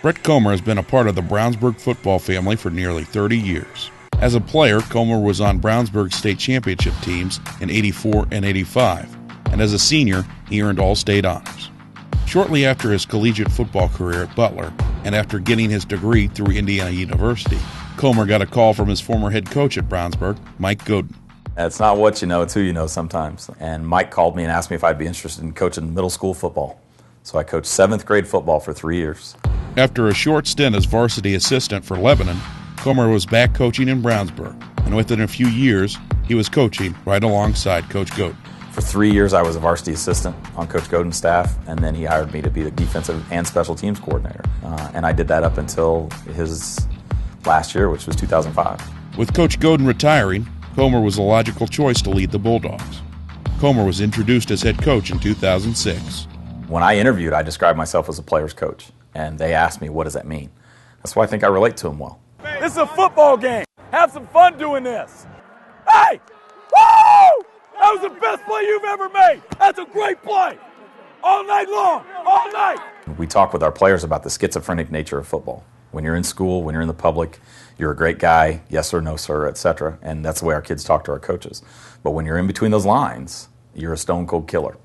Brett Comer has been a part of the Brownsburg football family for nearly 30 years. As a player, Comer was on Brownsburg's state championship teams in '84 and '85, and as a senior, he earned all-state honors. Shortly after his collegiate football career at Butler, and after getting his degree through Indiana University, Comer got a call from his former head coach at Brownsburg, Mike Godin. It's not what you know, it's who you know sometimes. And Mike called me and asked me if I'd be interested in coaching middle school football. So I coached 7th grade football for 3 years. After a short stint as varsity assistant for Lebanon, Comer was back coaching in Brownsburg, and within a few years, he was coaching right alongside Coach Godin. For 3 years, I was a varsity assistant on Coach Godin's staff, and then he hired me to be the defensive and special teams coordinator. And I did that up until his last year, which was 2005. With Coach Godin retiring, Comer was a logical choice to lead the Bulldogs. Comer was introduced as head coach in 2006. When I interviewed, I described myself as a player's coach, and they asked me, what does that mean? That's why I think I relate to him well. This is a football game. Have some fun doing this. Hey! Woo! That was the best play you've ever made. That's a great play. All night long. All night. We talk with our players about the schizophrenic nature of football. When you're in school, when you're in the public, you're a great guy, yes or no, sir, etc. And that's the way our kids talk to our coaches. But when you're in between those lines, you're a stone-cold killer.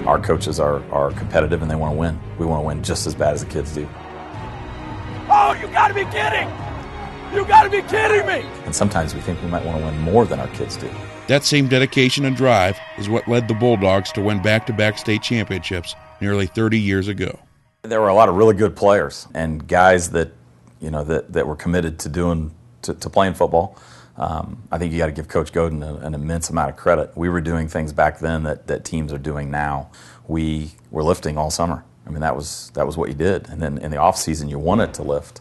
Our coaches are competitive and they want to win. We want to win just as bad as the kids do. Oh, you got to be kidding! You got to be kidding me! And sometimes we think we might want to win more than our kids do. That same dedication and drive is what led the Bulldogs to win back-to-back state championships nearly 30 years ago. There were a lot of really good players and guys that, you know, that were committed to playing football. I think you got to give Coach Godin an immense amount of credit. We were doing things back then that teams are doing now. We were lifting all summer. I mean, that was what you did. And then in the off season, you wanted to lift.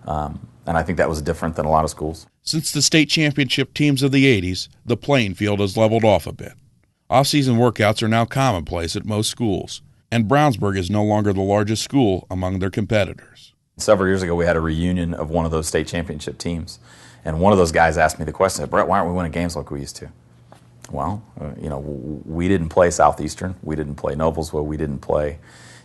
And I think that was different than a lot of schools. Since the state championship teams of the 80s, the playing field has leveled off a bit. Off-season workouts are now commonplace at most schools, and Brownsburg is no longer the largest school among their competitors. Several years ago, we had a reunion of one of those state championship teams. And one of those guys asked me the question, Brett, why aren't we winning games like we used to? Well, you know, we didn't play Southeastern. We didn't play Noblesville. We didn't play,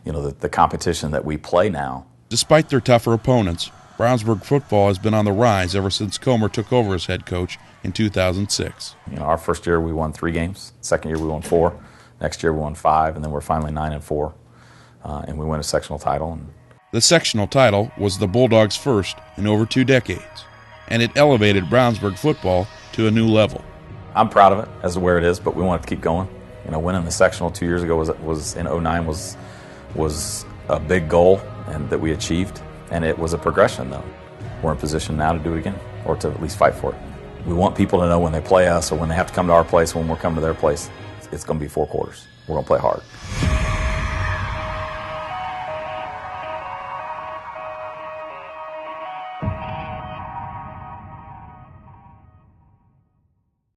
you know, the competition that we play now. Despite their tougher opponents, Brownsburg football has been on the rise ever since Comer took over as head coach in 2006. You know, our first year we won 3 games. Second year we won 4. Next year we won 5, and then we're finally 9-4, and we win a sectional title. The sectional title was the Bulldogs' first in over 2 decades, and it elevated Brownsburg football to a new level. I'm proud of it as to where it is, but we want it to keep going. You know, winning the sectional 2 years ago was in '09 was a big goal and that we achieved. And it was a progression, though. We're in position now to do it again, or to at least fight for it. We want people to know when they play us or when they have to come to our place, when we're coming to their place, it's going to be 4 quarters. We're going to play hard.